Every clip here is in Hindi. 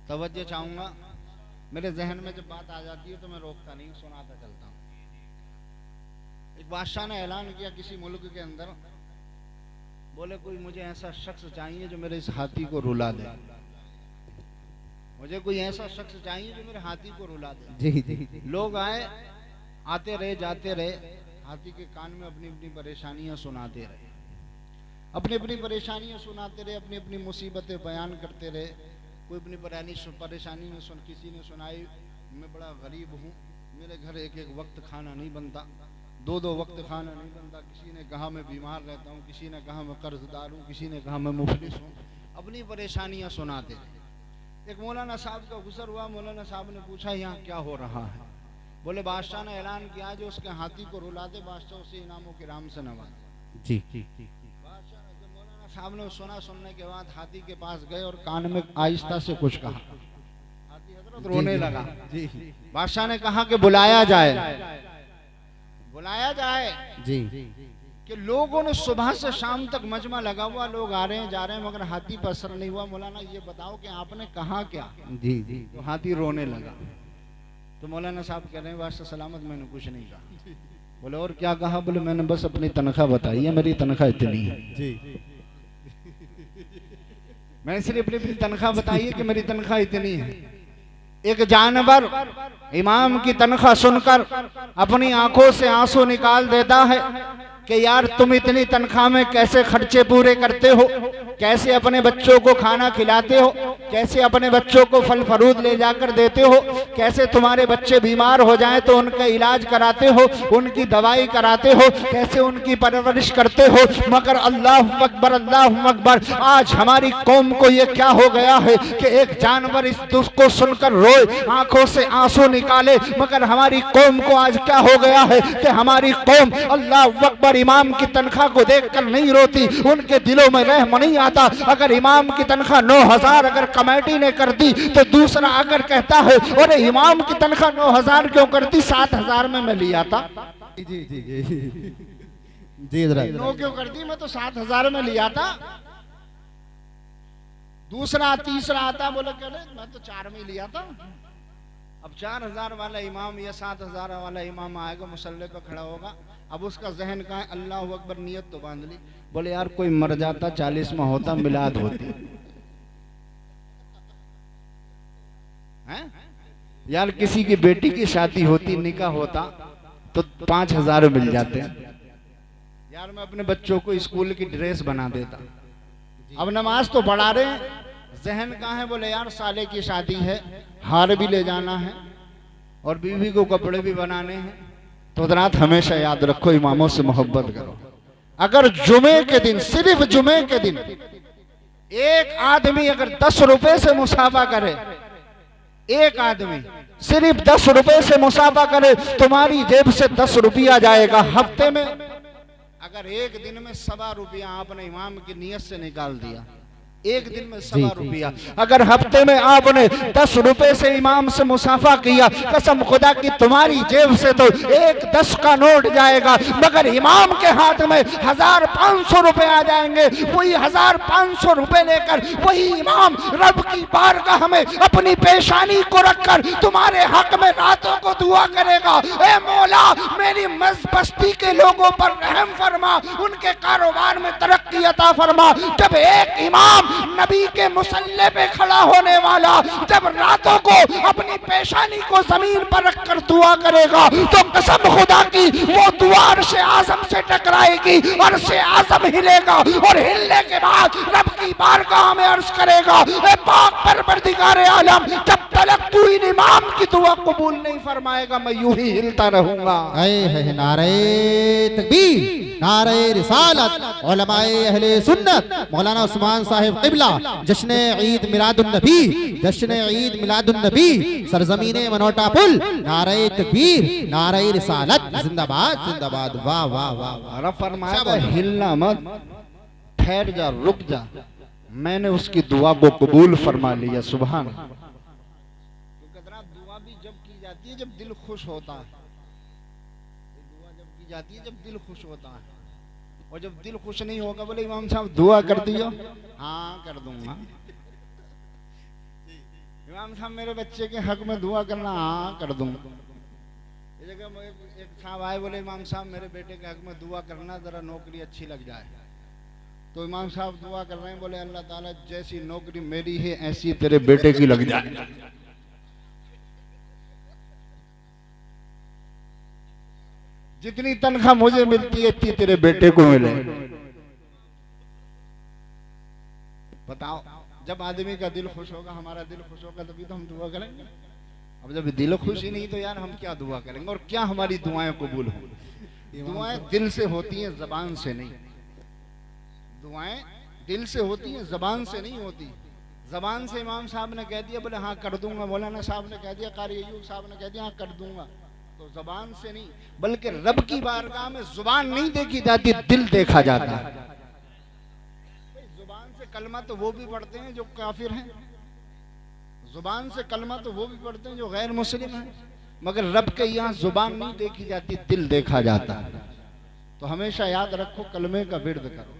तवज्जो चाहूंगा। मेरे जहन में जब बात आ जाती है तो मैं रोकता नहीं, सुनाता चलता हूँ। एक बादशाह ने ऐलान किया किसी मुल्क के अंदर, बोले कोई मुझे ऐसा शख्स चाहिए जो मेरे इस हाथी को रुला दे। मुझे कोई ऐसा शख्स चाहिए जो मेरे हाथी को रुला दे। जी जी। लोग आए, आते रहे, जाते रहे, हाथी के कान में अपनी अपनी परेशानियां सुनाते रहे, अपनी अपनी परेशानियां सुनाते रहे, अपनी अपनी मुसीबतें बयान करते रहे। कोई अपनी परेशानी में किसी ने सुनाई, मैं बड़ा गरीब हूँ, मेरे घर एक एक वक्त खाना नहीं बनता, दो दो वक्त खाना नहीं बनता। किसी ने कहा मैं बीमार रहता हूँ, किसी ने कहा मैं कर्जदार हूँ, किसी ने कहा मैं मुफलिस हूँ। अपनी परेशानियां सुनाते रहे। एक मौलाना साहब का गुजर हुआ। मौलाना साहब ने पूछा यहाँ क्या हो रहा है? बोले बादशाह ने ऐलान किया जो उसके हाथी को रुला दे, बादशाह उसे इनामों के राम से नवाजे। जी जी जी। बादशाह ने, मौलाना साहब ने सुना, सुनने के बाद हाथी के पास गए और कान में आहिस्ता से कुछ कहा। हाथी हजरत रोने लगा। जी। बादशाह ने कहा कि बुलाया जाए, बुलाया जाए। जी। कि लोगों ने सुबह से शाम तक मजमा लगा हुआ, लोग आ रहे हैं जा रहे हैं, मगर हाथी पर असर नहीं हुआ। मौलाना ये बताओ कि आपने कहा क्या? जी जी। तो हाथी रोने लगा। तो मौलाना साहब कह रहे हैं बादशाह सलामत, मैंने कुछ नहीं कहा। बोले और क्या कहा? बोले मैंने बस अपनी तनख्वाह बताई है, मेरी तनख्वाह इतनी है। जी। मैंने सिर्फ अपनी तनख्वाह बताई है कि मेरी तनख्वाह इतनी है। एक जानवर इमाम की तनख्वाह सुनकर अपनी आंखों से आंसू निकाल देता है कि यार तुम इतनी तनख्वाह में कैसे खर्चे पूरे करते हो, कैसे अपने बच्चों को खाना खिलाते हो, कैसे अपने बच्चों को फल फरूद ले जाकर देते हो, कैसे तुम्हारे बच्चे बीमार हो जाएं तो उनका इलाज कराते हो, उनकी दवाई कराते हो, कैसे उनकी परवरिश करते हो। मगर अल्लाह अकबर, अल्लाह अकबर, आज हमारी कौम को ये क्या हो गया है कि एक जानवर इस दुख को सुनकर रोए, आंखों से आंसू निकाले। मगर हमारी कौम को आज क्या हो गया है कि हमारी कौम अल्लाह अकबर इमाम की तनख्वाह को देखकर नहीं रोती, उनके दिलों में रहम नहीं आता। अगर इमाम की तनख्वाह 9,000 अगर कमेटी ने कर दी तो दूसरा अगर कहता है अरे इमाम की तनख्वाह 9,000 क्यों करती, 7,000 में मैं लिया था। जी जी जी जी। जरा 9 क्यों कर दी, मैं तो 7,000 में लिया था। दूसरा तीसरा आता, बोले कह रहे मैं तो 4 में लिया था। अब 4,000 वाला इमाम या 7,000 वाला इमाम आएगा, मुसल्ले पे खड़ा होगा। अब उसका जहन कहाँ है? अल्लाह अकबर, नियत तो बांध ली। बोले यार कोई मर जाता 40वां होता, मिलाद होती है यार, किसी की बेटी की शादी होती, निकाह होता तो 5,000 मिल जाते हैं यार। मैं अपने बच्चों को स्कूल की ड्रेस बना देता। अब नमाज तो पढ़ा रहे हैं, जहन कहाँ है? बोले यार साले की शादी है, हार भी ले जाना है और बीवी को कपड़े भी बनाने हैं। तो रात हमेशा याद रखो, इमामों से मोहब्बत करो। अगर जुमे के दिन, सिर्फ जुमे के दिन एक आदमी अगर 10 रुपए से मुसाफा करे, एक आदमी सिर्फ 10 रुपए से मुसाफा करे, तुम्हारी जेब से 10 रुपया जाएगा। हफ्ते में अगर एक दिन में 1.25 रुपया आपने इमाम की नियत से निकाल दिया, एक दिन में 1.25 रुपया, अगर हफ्ते में आपने 10 रुपए से इमाम से मुसाफा किया, कसम खुदा की तुम्हारी जेब से तो एक 10 का नोट जाएगा, मगर इमाम के हाथ में 1,500 रुपए आ जाएंगे। वही 1,500 रुपए लेकर वही इमाम रब की बारगाह में अपनी पेशानी को रखकर तुम्हारे हक में रातों को दुआ करेगा, ए मौला मेरी बस्ती के लोगों पर रहम फरमा, उनके कारोबार में तरक्की अता फरमा। जब एक इमाम नबी के मुसल्ले पे खड़ा होने वाला जब रातों को अपनी पेशानी को जमीन पर रखकर दुआ करेगा, तो कसम खुदा की वो दुआ अर्शे आज़म से टकराएगी, अर्शे आज़म हिलेगा और हिलने के बाद रब की बारगाह में अर्ज करेगा, ए पाक परवरदिगार आलम, जब तक तू इन इमाम की दुआ कबूल नहीं फरमाएगा मैं यूं ही हिलता रहूंगा। है नारे तकबीर, नारे रिसालत, उलमाए अहले सुन्नत, मौलाना उस्मान साहिब क़िबला, जश्न ईद मिलादुन नबी, जश्न ईद मिलादुन नबी, सरजमीने मनोटा पुल, नारे तकबीर, नारे रिसालत, जिंदाबाद जिंदाबाद। वाह वाह वाह। रब फरमाया हिलना मत, ठहर जा, रुक जा, मैंने उसकी दुआ को कबूल फरमा लिया। सुभान। दुआ भी जब की जाती है जब दिल खुश होता है, दुआ जब की जाती है जब दिल खुश होता है। और जब दिल खुश नहीं होगा बोले इमाम साहब दुआ कर दियो, हाँ कर दूंगा। इमाम साहब मेरे बच्चे के हक में दुआ करना, हाँ कर दूंगा। इस जगह एक साहब आए बोले इमाम साहब मेरे बेटे के हक में दुआ करना, जरा नौकरी अच्छी लग जाए। तो इमाम साहब दुआ कर रहे हैं, बोले अल्लाह ताला जैसी नौकरी मेरी है ऐसी तेरे बेटे की लग जाए। जितनी तनख्वाह मुझे मिलती है इतनी तेरे बेटे को मिले। बताओ, जब आदमी का दिल खुश होगा, हमारा दिल खुश होगा, तभी तो हम दुआ करेंगे। अब जब दिल खुश ही नहीं तो यार हम क्या दुआ करेंगे, और क्या हमारी दुआएं कबूल होंगी। दुआएं दिल से होती हैं, जबान से नहीं। दुआएं दिल से होती हैं, जबान से नहीं होती। जबान से इमाम साहब ने कह दिया बोले हाँ कर दूंगा, मौलाना साहब ने कह दिया, कारी अय्यूब साहब ने कह दिया हाँ कर दूंगा, तो जबान से नहीं, बल्कि रब की बारगाह में जुबान नहीं देखी जाती, दिल देखा जाता है। जुबान से कलमा तो वो भी पढ़ते हैं जो काफिर हैं, जुबान से कलमा तो वो भी पढ़ते हैं जो गैर मुस्लिम हैं, मगर रब के यहाँ जुबान नहीं देखी जाती, दिल देखा जाता है। तो हमेशा याद रखो कलमे का विर्द करो,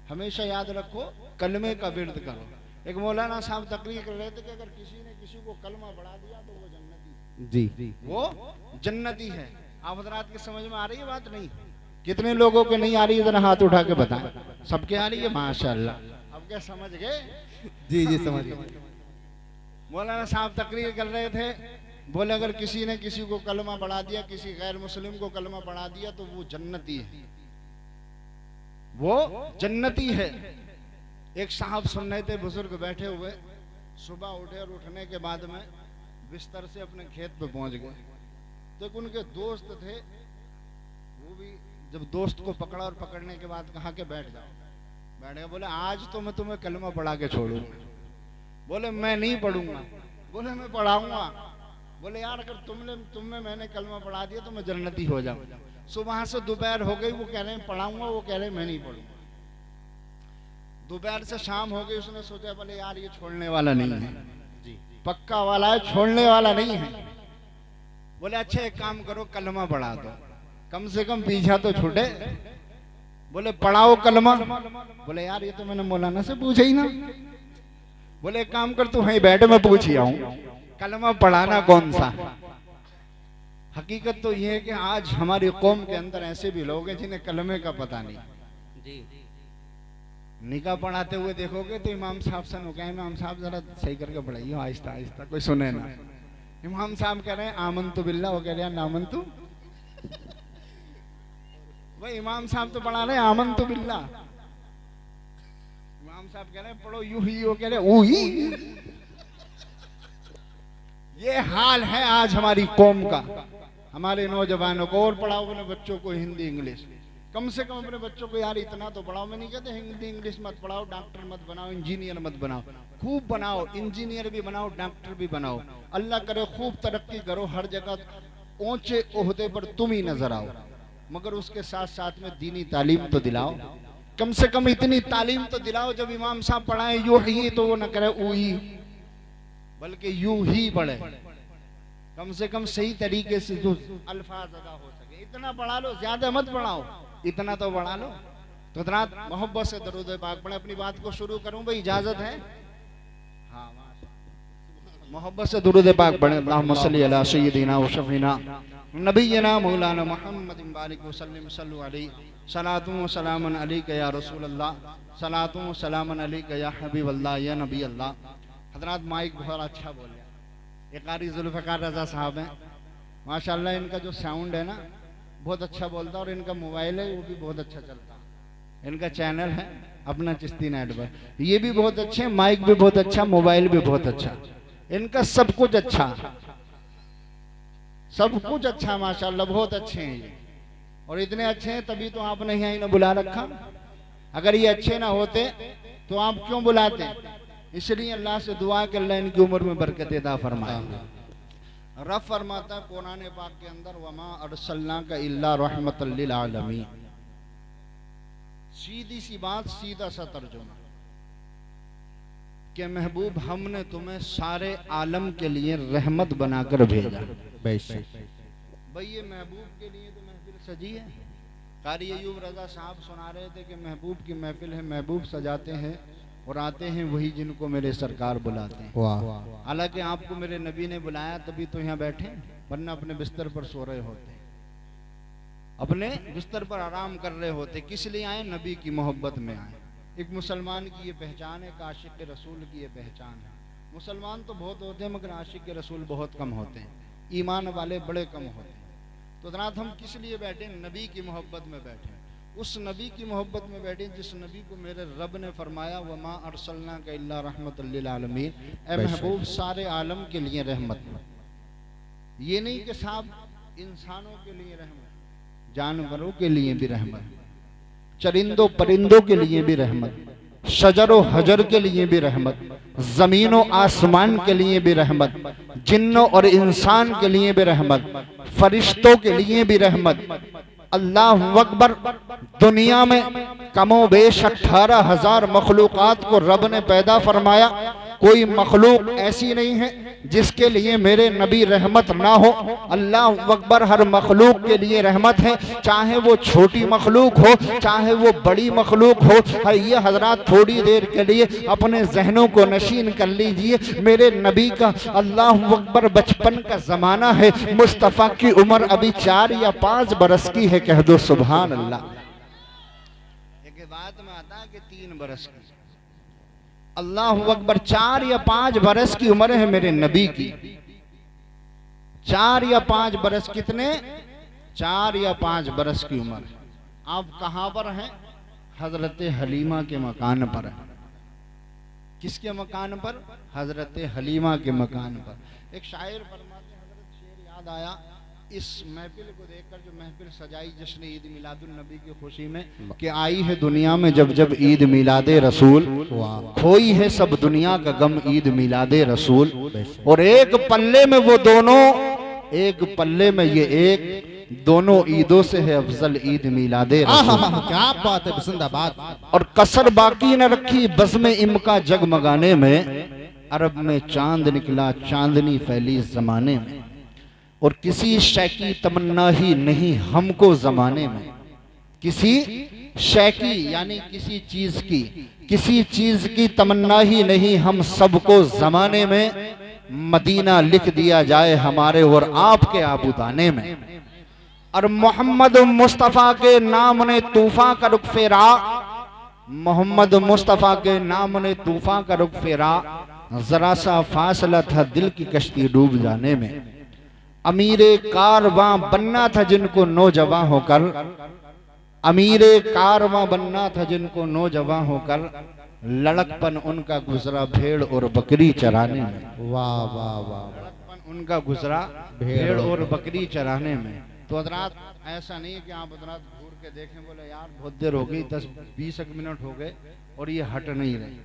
हमेशा याद रखो कलमे का विर्द करो। एक मौलाना साहब तकरीर कर रहे थे कि अगर किसी ने किसी को कलमा बढ़ा दिया तो वो जन्नती जी, वो जन्नती है। आप हजरात की समझ में आ रही है बात? नहीं, कितने लोगों के नहीं आ रही है, जरा हाथ उठा के बताएं। सबके आ रही है, माशाअल्लाह। अब क्या समझ गए? जी जी समझ गए। मौलाना साहब तकरीर कर रहे थे, बोले अगर किसी ने किसी को कलमा पढ़ा दिया, किसी गैर मुस्लिम को कलमा पढ़ा दिया तो वो जन्नती है, वो जन्नती है। एक साहब सुन रहे थे, बुजुर्ग बैठे हुए, सुबह उठे और उठने के बाद में बिस्तर से अपने खेत पे पहुंच गए। तो उनके दोस्त थे, वो भी जब दोस्त को पकड़ा और पकड़ने के बाद कहा कि बैठ जाओ, बैठ गया। बोले आज तो मैं तुम्हें कलमा पढ़ा के छोड़ूंगा। बोले मैं नहीं पढ़ूंगा। बोले मैं पढ़ाऊंगा। बोले यार अगर तुमने मैंने कलमा पढ़ा दिया तो मैं जन्नती हो जाऊं। सुबह से दोपहर हो गई, वो कह रहे हैं पढ़ाऊंगा, वो कह रहे हैं मैं नहीं पढ़ूंगा। दोपहर से शाम हो गई, उसने सोचा बोले यार ये छोड़ने वाला नहीं है, पक्का वाला है, छोड़ने वाला नहीं है। बोले अच्छा एक काम करो कलमा पढ़ा दो, कम से कम पीछा तो छूटे। बोले पढ़ाओ कलमा। बोले यार ये तो मैंने मौलाना से पूछा ही ना। बोले एक काम कर तू वहीं बैठ, मैं पूछ ही आऊं कलमा पढ़ाना कौन सा। हकीकत तो ये है कि आज हमारी कौम के अंदर ऐसे भी लोग हैं जिन्हें कलमे का पता नहीं। निकाह पढ़ाते हुए देखोगे तो इमाम साहब से नो कहे इमाम साहब जरा सही करके पढ़ाइए, आहिस्ता आहिस्ता, कोई सुने ना। इमाम साहब कह रहे हैं आमंतु बिल्लाह, वो कह रहे हैं नामंतु। भाई इमाम साहब तो पढ़ा रहे हैं आमंतु बिल्लाह, इमाम साहब कह रहे हैं पढ़ो यू ही, वो कह रहे हैं ऊ ही। ये हाल है आज हमारी कौम का, हमारे नौजवानों को। और पढ़ाओ अपने बच्चों को हिंदी इंग्लिश, कम से कम अपने बच्चों को यार इतना तो पढ़ाओ। मैं नहीं कहते हिंदी इंग्लिश मत पढ़ाओ, डॉक्टर मत बनाओ, इंजीनियर मत बनाओ, खूब बनाओ, इंजीनियर भी बनाओ, डॉक्टर भी बनाओ। अल्लाह करे खूब तरक्की करो, हर जगह ऊंचे ओहदे पर तुम ही नजर आओ, मगर उसके साथ साथ में दीनी तालीम तो दिलाओ। कम से कम इतनी तालीम तो दिलाओ, जब इमाम साहब पढ़ाए यू ही तो वो न करे ऊ ही, बल्कि यू ही पढ़े। कम से कम सही तरीके से जो अल्फाज अदा हो सके, इतना पढ़ा लो, ज्यादा मत पढ़ाओ, इतना तो बढ़ा लो। तो रात मोहब्बत से दरूद पाक पढ़े। अपनी बात को शुरू करूं भाई, इजाजत है? हाँ, मोहब्बत से दरूद पाक पढ़े। अल्लाहुम्मा सल्ली अला सय्यिदिना व शफीना नबीना मौलाना मुहम्मद बारिक वसल्लम सल्लु अलैहि सलातु व सलामन अलैका या रसूल अल्लाह, सलातु व सलामन अलैका या हबीब अल्लाह, या नबी अल्लाह। हजरात माइक बहुत अच्छा बोले। एक कारी जुल्फ़िकार रज़ा साहब हैं, माशाल्लाह, इनका जो साउंड है ना बहुत अच्छा बोलता है, और इनका मोबाइल है वो भी बहुत अच्छा चलता है। इनका चैनल है अपना चिश्ती नेटवर्क, ये भी बहुत अच्छे, माइक भी बहुत अच्छा, मोबाइल भी बहुत अच्छा, इनका सब कुछ अच्छा, सब कुछ अच्छा, माशाल्लाह बहुत अच्छे हैं ये। और इतने अच्छे हैं तभी तो आपने यहाँ इन्हें बुला रखा। अगर ये अच्छे ना होते तो आप क्यों बुलाते? इसलिए अल्लाह से दुआ कर अल्लाह इनकी उम्र में बरकत अता फरमाए। रब फरमाता कुरान पाक के अंदर वमा अरसलनाका इल्ला रहमतल लिल आलमीन। सीधी सी बात, सीधा सा तर्जुमा कि महबूब हमने तुम्हें सारे आलम के लिए रहमत बनाकर भेजा। बेशक भाई ये महबूब के लिए तो महफिल सजी है। कारी अयूब रजा साहब सुना रहे थे कि महबूब की महफिल है, महबूब सजाते हैं और आते हैं वही जिनको मेरे सरकार बुलाते हैं। वाह। हालांकि आपको मेरे नबी ने बुलाया तभी तो यहाँ बैठे, वरना अपने बिस्तर पर सो रहे होते, अपने बिस्तर पर आराम कर रहे होते। किस लिए आए? नबी की मोहब्बत में आए। एक मुसलमान की ये पहचान है, आशिक रसूल की ये पहचान है। मुसलमान तो बहुत होते हैं मगर आशिक रसूल बहुत कम होते हैं, ईमान वाले बड़े कम होते हैं। तो जनात हम किस लिए बैठे? नबी की मोहब्बत में बैठे, उस नबी की मोहब्बत में बैठे जिस नबी को मेरे रब ने फरमाया वमा अरसलनाका इल्ला रहमतल लिल आलमीन, ए महबूब सारे आलम के लिए रहमत। ये नहीं कि साहब इंसानों के लिए रहमत, जानवरों के लिए भी रहमत, चरिंदों परिंदों के लिए भी रहमत, शजरो हजर के लिए भी रहमत, जमीनों आसमान के लिए भी रहमत, जिन्नों और इंसान के लिए भी रहमत, फरिश्तों के लिए भी रहमत। अल्लाह अकबर। दुनिया में कमो बेश 18,000 मखलूकात को रब ने पैदा फरमाया, कोई मखलूक ऐसी नहीं है जिसके लिए मेरे नबी रहमत ना हो। अल्लाह अकबर। हर मखलूक के लिए रहमत है, चाहे वो छोटी मखलूक हो चाहे वो बड़ी मखलूक हो। ये हजरात थोड़ी देर के लिए अपने जहनों को नशीन कर लीजिए, मेरे नबी का अल्लाह अकबर बचपन का जमाना है, मुस्तफ़ा की उम्र अभी 4 या 5 बरस की है, कह दो सुभान अल्लाह। एक बात में आता है कि 3 बरस की, अल्लाह अकबर। 4 या 5 बरस की उम्र है मेरे नबी की, 4 या 5 बरस। कितने? 4 या 5 बरस की उम्र। आप कहां पर हैं? हजरत हलीमा के मकान पर है। किसके मकान पर? हजरत हलीमा के मकान पर। एक शायर फरमाते, हजरत शेर याद आया इस महफिल को देखकर, जो महफिल सजाई जश्न ईद मिलादुन नबी की खुशी में, कि आई है दुनिया में जब जब ईद मिलादे रसूल, खोई है सब दुनिया का गम ईद मिलादे रसूल। और एक पल्ले में वो दोनों, एक पल्ले में ये एक, दोनों ईदों से है अफजल ईद मिलादे रसूल। क्या बात है, जिंदाबाद। और कसर बाकी न रखी बज़्म इमका जगमगाने में, अरब में चांद निकला चांदनी फैली जमाने में। और किसी शय की तमन्ना ही नहीं हमको जमाने में, किसी शय की यानी किसी चीज की तमन्ना ही नहीं हम सबको जमाने में। मदीना लिख दिया जाए हमारे और आपके आबुदाने में। और मोहम्मद मुस्तफ़ा के नाम ने तूफान का रुख फेरा, मोहम्मद मुस्तफ़ा के नाम ने तूफान का रुख फेरा। जरा सा फासला था दिल की कश्ती डूब जाने में। अमीरे कारवां बनना था जिनको नौजवान होकर, अमीरे कारवां बनना था जिनको नौजवान होकर। लड़कपन उनका गुजरा भेड़ और बकरी चराने में। वाह वाह वाह। लड़कपन उनका गुजरा भेड़ और बकरी चराने में। तो हजरात ऐसा नहीं है कि आप हजरात घूर के देखें, बोले यार बहुत देर हो गई, 10-20 मिनट हो गए और ये हट नहीं रही।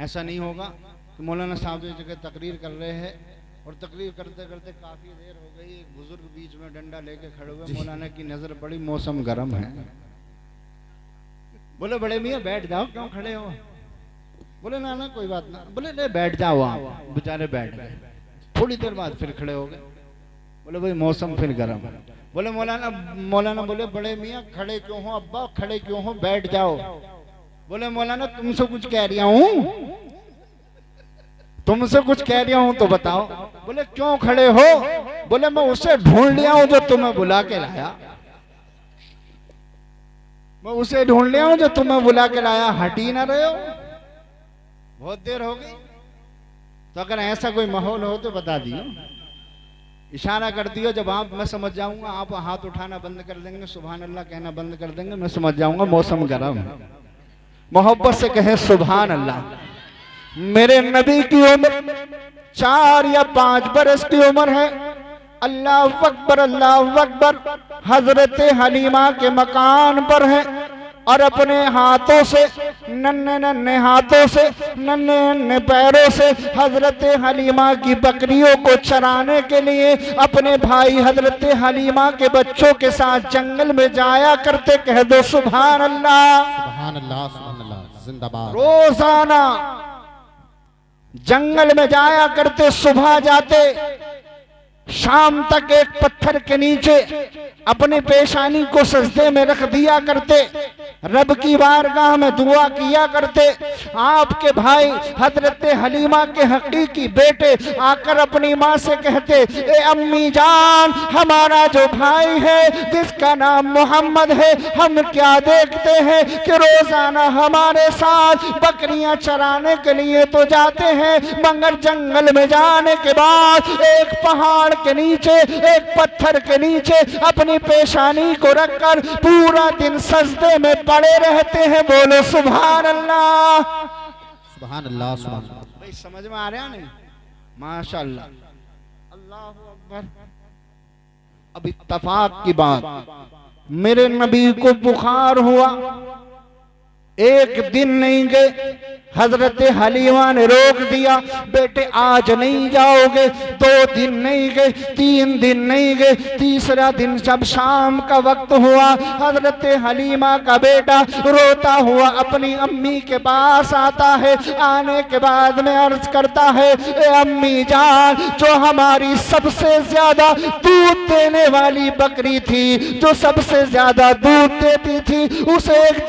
ऐसा नहीं होगा कि मौलाना साहब इस जगह तकरीर कर रहे हैं और तकरीर करते करते काफी देर हो गई, एक बुजुर्ग बीच में डंडा लेके खड़े हुए, मौलाना की नजर पड़ी, मौसम गर्म है। बोले बड़े मियाँ बैठ जाओ, क्यों खड़े हो? बोले ना ना कोई बात ना। बोले नहीं बैठ जाओ आप। बेचारे बैठ गए, थोड़ी देर बाद फिर खड़े हो गए। बोले भाई मौसम फिर गर्म है। बोले मौलाना बोले बड़े मियाँ खड़े क्यों हो? अब्बा खड़े क्यों हो? बैठ जाओ। बोले मौलाना तुमसे कुछ कह रहा हूँ, तुमसे कुछ कह रहा हूं तो बताओ। बोले क्यों खड़े हो? बोले मैं उसे ढूंढ लिया हूं जो तुम्हें बुला के लाया, मैं उसे ढूंढ लिया हूं जो तुम्हें बुला के लाया। हट ही ना रहे हो, बहुत देर हो गई। तो अगर ऐसा कोई माहौल हो तो बता दियो, इशारा कर दियो। जब आप मैं समझ जाऊंगा, आप हाथ उठाना बंद कर देंगे, सुभान अल्लाह कहना बंद कर देंगे, मैं समझ जाऊंगा मौसम गर्म है। मोहब्बत से कहें सुभान अल्लाह। मेरे नबी की उम्र 4 या 5 बरस की उम्र है। अल्लाह अकबर अल्लाह अकबर। हजरत हलीमा के मकान पर है और अपने हाथों से, नन्हे नन्हे हाथों से, नन्हे नन्हे पैरों से हजरत हलीमा की बकरियों को चराने के लिए अपने भाई हजरत हलीमा के बच्चों के साथ जंगल में जाया करते। कह दो सुभान अल्लाह। सुभान अल्लाह, सुभान अल्लाह, जिंदाबाद। रोजाना जंगल में जाया करते, सुबह जाते, शाम तक एक पत्थर के नीचे अपने पेशानी को सजदे में रख दिया करते, रब की बारगाह में दुआ किया करते। आपके भाई हजरत हलीमा के हकीकी बेटे आकर अपनी माँ से कहते, ए अम्मी जान, हमारा जो भाई है जिसका नाम मोहम्मद है, हम क्या देखते हैं कि रोजाना हमारे साथ बकरियां चराने के लिए तो जाते हैं, मगर जंगल में जाने के बाद एक पहाड़ के नीचे, एक पत्थर के नीचे अपनी पेशानी को रखकर पूरा दिन सजदे में पड़े रहते हैं। बोलो सुभान अल्लाह, सुभान अल्लाह, सुभान अल्लाह। भाई समझ में आ रहा नहीं? माशाअल्लाह, अल्लाह अकबर। अब इत्तफाक की बात, मेरे नबी को बुखार हुआ, एक दिन नहीं गए, हजरत हलीमा ने रोक दिया, बेटे आज नहीं जाओगे। 2 दिन नहीं गए, 3 दिन नहीं गए, तीसरा दिन जब शाम का वक्त हुआ, हजरत हलीमा का बेटा रोता हुआ अपनी अम्मी के पास आता है। आने के बाद में अर्ज करता है, ए अम्मी जान, जो हमारी सबसे ज्यादा दूध देने वाली बकरी थी, जो सबसे ज्यादा दूध देती थी, उसे एक